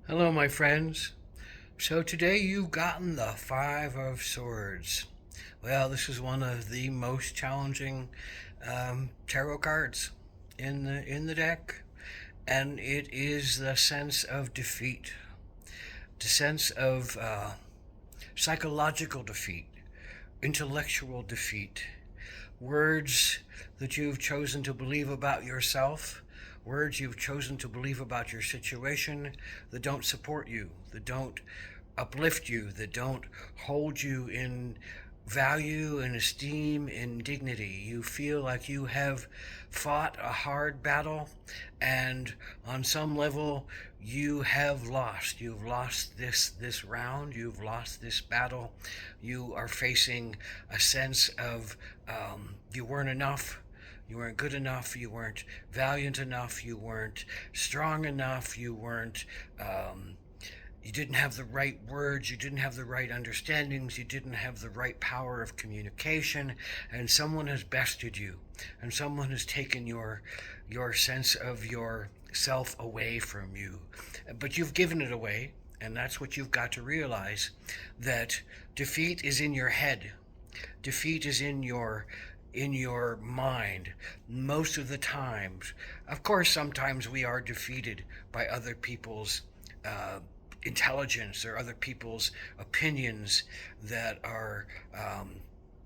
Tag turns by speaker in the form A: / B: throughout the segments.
A: Hello, my friends. So today you've gotten the Five of Swords. Well, this is one of the most challenging tarot cards in the deck, and it is the sense of defeat, the sense of psychological defeat, intellectual defeat, words that you've chosen to believe about yourself, words you've chosen to believe about your situation that don't support you, that don't uplift you, that don't hold you in value and esteem and dignity. You feel like you have fought a hard battle, and on some level you have lost. You've lost this round. You've lost this battle. You are facing a sense of you weren't enough. You weren't good enough. You weren't valiant enough. You weren't strong enough. You didn't have the right words, you didn't have the right understandings, you didn't have the right power of communication, and someone has bested you, and someone has taken your sense of yourself away from you. But you've given it away, and that's what you've got to realize, that defeat is in your head. Defeat is in your mind most of the times. Of course, sometimes we are defeated by other people's intelligence or other people's opinions that are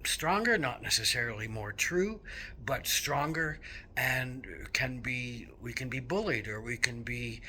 A: stronger, not necessarily more true, but stronger, and we can be bullied, or we can be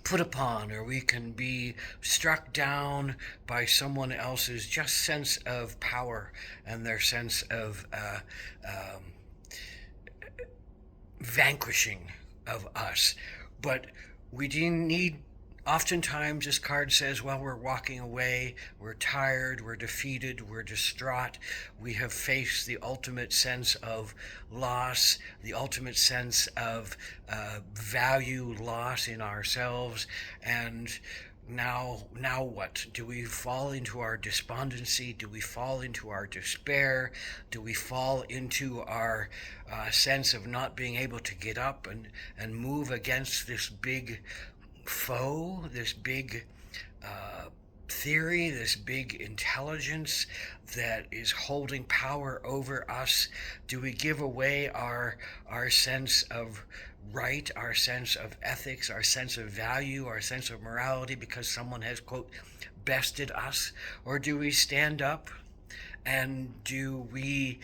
A: put upon, or we can be struck down by someone else's just sense of power and their sense of vanquishing of us. But we do need, oftentimes this card says, well, we're walking away, we're tired, we're defeated, we're distraught, we have faced the ultimate sense of loss, the ultimate sense of value loss in ourselves, and now what? Do we fall into our despondency? Do we fall into our despair? Do we fall into our sense of not being able to get up and move against this big foe, this big theory, this big intelligence that is holding power over us? Do we give away our sense of right, our sense of ethics, our sense of value, our sense of morality because someone has, quote, bested us? Or do we stand up, and do we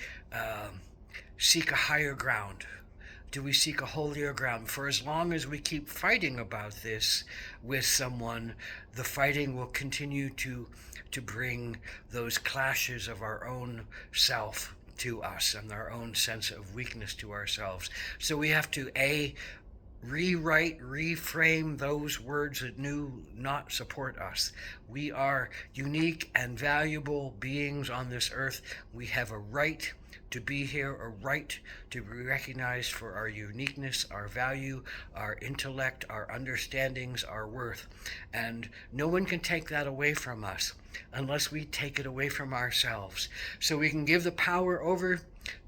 A: seek a higher ground? Do we seek a holier ground? For as long as we keep fighting about this with someone, the fighting will continue to bring those clashes of our own self to us and our own sense of weakness to ourselves. So we have to rewrite, reframe those words that do not support us. We are unique and valuable beings on this earth. We have a right to be here, a right to be recognized for our uniqueness, our value, our intellect, our understandings, our worth. And no one can take that away from us unless we take it away from ourselves. So we can give the power over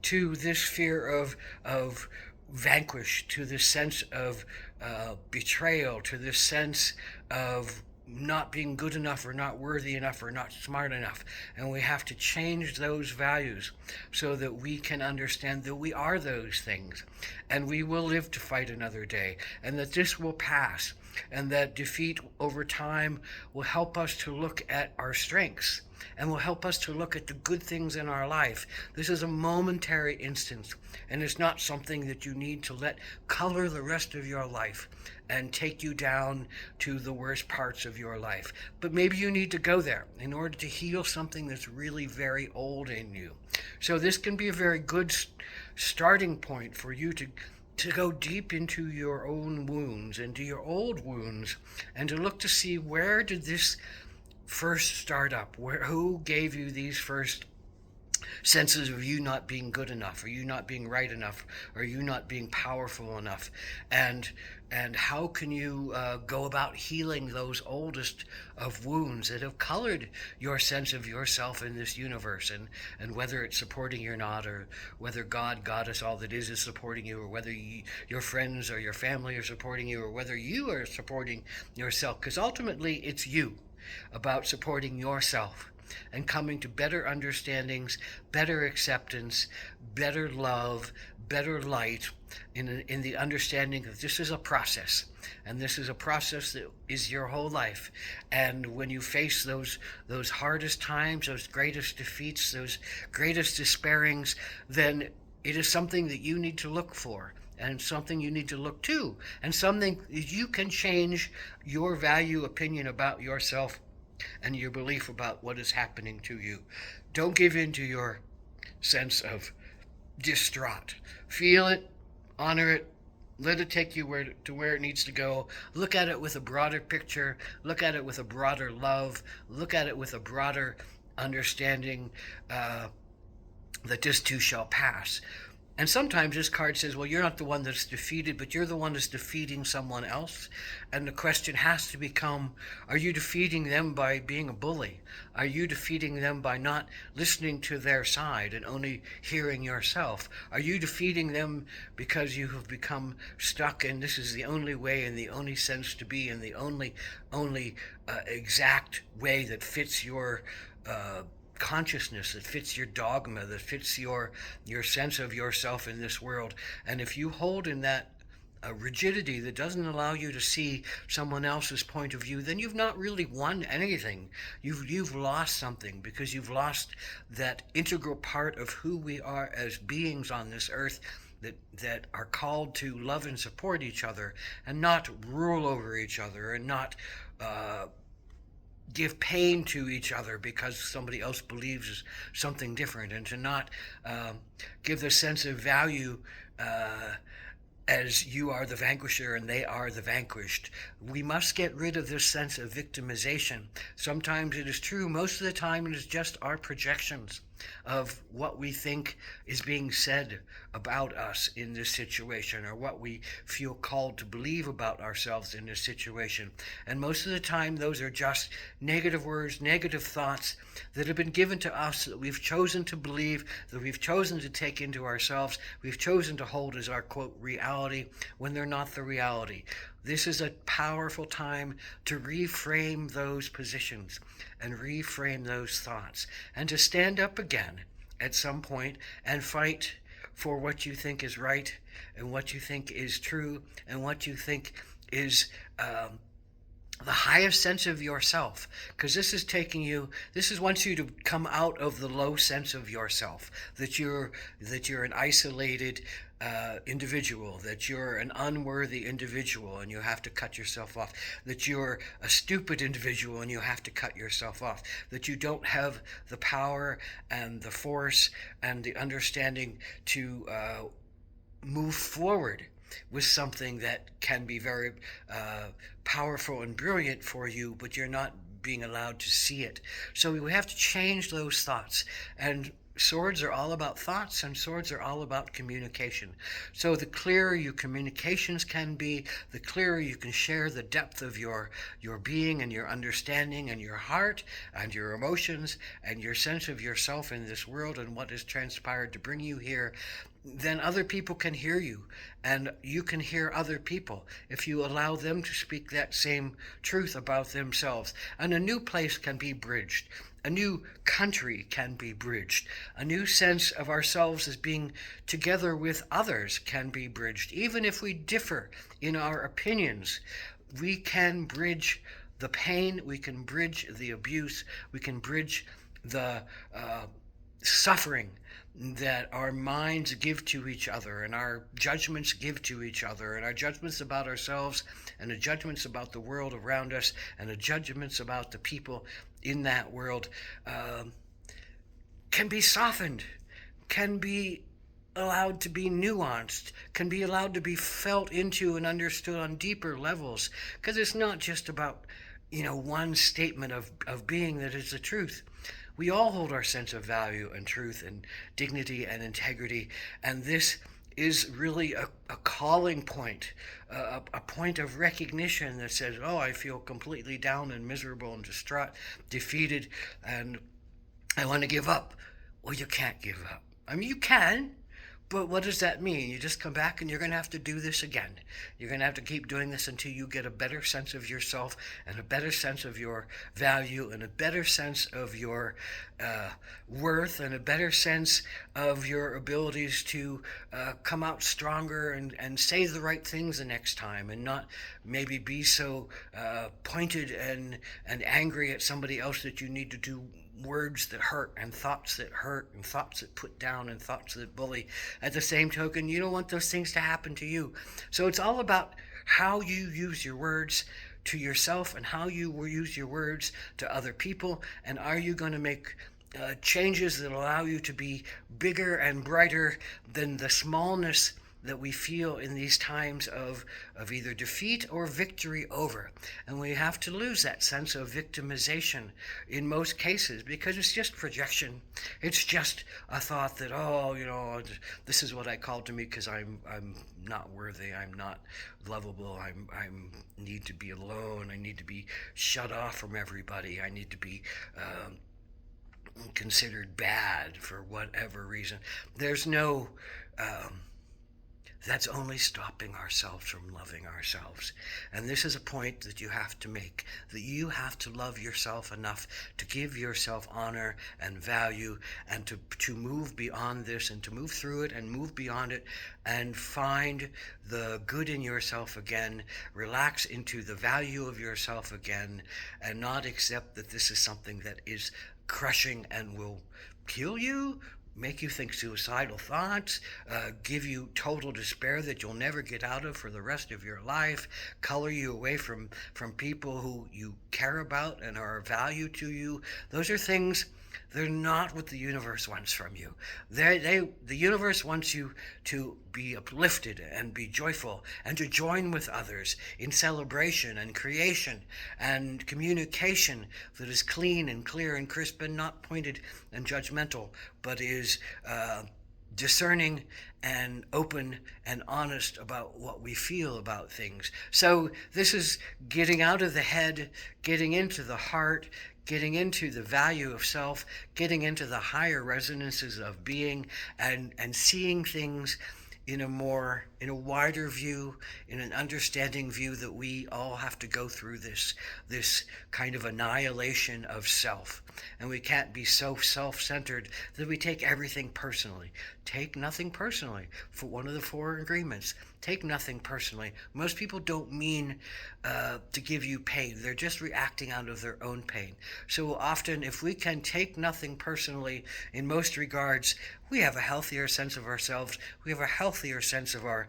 A: to this fear of vanquish, to this sense of betrayal, to this sense of not being good enough or not worthy enough or not smart enough. And we have to change those values so that we can understand that we are those things, and we will live to fight another day, and that this will pass, and that defeat over time will help us to look at our strengths and will help us to look at the good things in our life. This is a momentary instance, and it's not something that you need to let color the rest of your life and take you down to the worst parts of your life. But maybe you need to go there in order to heal something that's really very old in you. So this can be a very good starting point for you to go deep into your own wounds, into your old wounds, and to look to see, where did this first start up? Who gave you these first senses of you not being good enough, or you not being right enough, or you not being powerful enough. And how can you go about healing those oldest of wounds that have colored your sense of yourself in this universe, and whether it's supporting you or not, or whether God, Goddess, all that is supporting you, or whether your friends or your family are supporting you, or whether you are supporting yourself, because ultimately it's you, about supporting yourself and coming to better understandings, better acceptance, better love, better light, in the understanding that this is a process, and this is a process that is your whole life. And when you face those hardest times, those greatest defeats, those greatest despairings, then it is something that you need to look for, and something you need to look to, and something that you can change your value opinion about yourself and your belief about what is happening to you. Don't give in to your sense of distraught. Feel it, honor it, let it take you to where it needs to go. Look at it with a broader picture. Look at it with a broader love. Look at it with a broader understanding that this too shall pass. And sometimes this card says, well, you're not the one that's defeated, but you're the one that's defeating someone else. And the question has to become, are you defeating them by being a bully? Are you defeating them by not listening to their side and only hearing yourself? Are you defeating them because you have become stuck and this is the only way and the only sense to be and the only exact way that fits your consciousness, that fits your dogma, that fits your sense of yourself in this world? And if you hold in that rigidity that doesn't allow you to see someone else's point of view, then you've not really won anything. You've lost something, because you've lost that integral part of who we are as beings on this earth, that are called to love and support each other, and not rule over each other, and not give pain to each other because somebody else believes something different, and to not give the sense of value as you are the vanquisher and they are the vanquished. We must get rid of this sense of victimization. Sometimes it is true, most of the time it is just our projections of what we think is being said about us in this situation, or what we feel called to believe about ourselves in this situation. And most of the time those are just negative words, negative thoughts that have been given to us, that we've chosen to believe, that we've chosen to take into ourselves, we've chosen to hold as our, quote, reality, when they're not the reality. This is a powerful time to reframe those positions and reframe those thoughts, and to stand up again at some point and fight for what you think is right, and what you think is true, and what you think is the highest sense of yourself. Because this wants you to come out of the low sense of yourself, that you're an isolated individual, that you're an unworthy individual and you have to cut yourself off, that you're a stupid individual and you have to cut yourself off, that you don't have the power and the force and the understanding to move forward with something that can be very powerful and brilliant for you, but you're not being allowed to see it. So we have to change those thoughts. And swords are all about thoughts, and swords are all about communication. So the clearer your communications can be, the clearer you can share the depth of your being and your understanding and your heart and your emotions and your sense of yourself in this world and what has transpired to bring you here, then other people can hear you, and you can hear other people if you allow them to speak that same truth about themselves. And a new place can be bridged. A new country can be bridged. A new sense of ourselves as being together with others can be bridged. Even if we differ in our opinions, we can bridge the pain, we can bridge the abuse, we can bridge the suffering that our minds give to each other, and our judgments give to each other, and our judgments about ourselves, and the judgments about the world around us, and the judgments about the people in that world can be softened, can be allowed to be nuanced, can be allowed to be felt into and understood on deeper levels, because it's not just about one statement of being that is the truth. We all hold our sense of value and truth and dignity and integrity, and this is really a calling point, a point of recognition that says, oh, I feel completely down and miserable and distraught, defeated, and I want to give up. Well, you can't give up. I mean, you can, but what does that mean? You just come back and you're going to have to do this again. You're going to have to keep doing this until you get a better sense of yourself and a better sense of your value and a better sense of your worth and a better sense of your abilities to come out stronger and say the right things the next time and not maybe be so pointed and angry at somebody else that you need to do words that hurt and thoughts that put down and thoughts that bully. At the same token, you don't want those things to happen to you. So it's all about how you use your words to yourself and how you will use your words to other people, and are you going to make changes that allow you to be bigger and brighter than the smallness that we feel in these times of either defeat or victory over. And we have to lose that sense of victimization in most cases because it's just projection. It's just a thought that, oh, you know, this is what I called to me because I'm not worthy, I'm not lovable, I need to be alone, I need to be shut off from everybody, I need to be considered bad for whatever reason. There's no that's only stopping ourselves from loving ourselves. And this is a point that you have to make, that you have to love yourself enough to give yourself honor and value and to move beyond this and to move through it and move beyond it and find the good in yourself again, relax into the value of yourself again, and not accept that this is something that is crushing and will kill you, make you think suicidal thoughts, give you total despair that you'll never get out of for the rest of your life, color you away from people who you care about and are of value to you. Those are things, they're not what the universe wants from you. The universe wants you to be uplifted and be joyful and to join with others in celebration and creation and communication that is clean and clear and crisp and not pointed and judgmental, but is discerning and open and honest about what we feel about things. So this is getting out of the head, getting into the heart, getting into the value of self, getting into the higher resonances of being, and seeing things in a wider view, in an understanding view that we all have to go through this kind of annihilation of self. And we can't be so self-centered that we take everything personally. Take nothing personally. For one of the 4 agreements, take nothing personally. Most people don't mean to give you pain. They're just reacting out of their own pain. So often, if we can take nothing personally in most regards, we have a healthier sense of ourselves. We have a healthier sense of our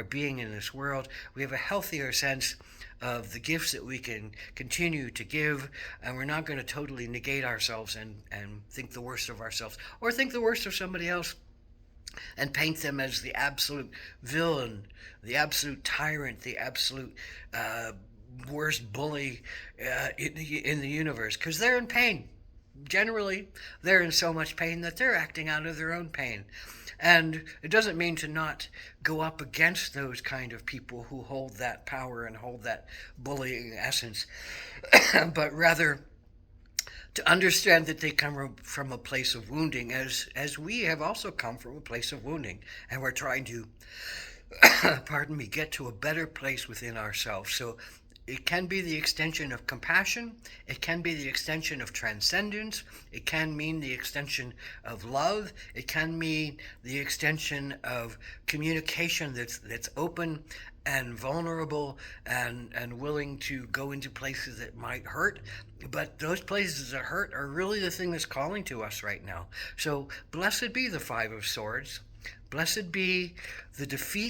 A: being in this world. We have a healthier sense of the gifts that we can continue to give, and we're not going to totally negate ourselves and think the worst of ourselves or think the worst of somebody else and paint them as the absolute villain, the absolute tyrant, the absolute worst bully in the universe, because they're in pain. Generally, they're in so much pain that they're acting out of their own pain. And it doesn't mean to not go up against those kind of people who hold that power and hold that bullying essence, but rather to understand that they come from a place of wounding, as we have also come from a place of wounding, and we're trying to, get to a better place within ourselves. So it can be the extension of compassion, it can be the extension of transcendence, it can mean the extension of love, it can mean the extension of communication that's open and vulnerable and willing to go into places that might hurt. But those places that hurt are really the thing that's calling to us right now. So blessed be the 5 of Swords. Blessed be the defeat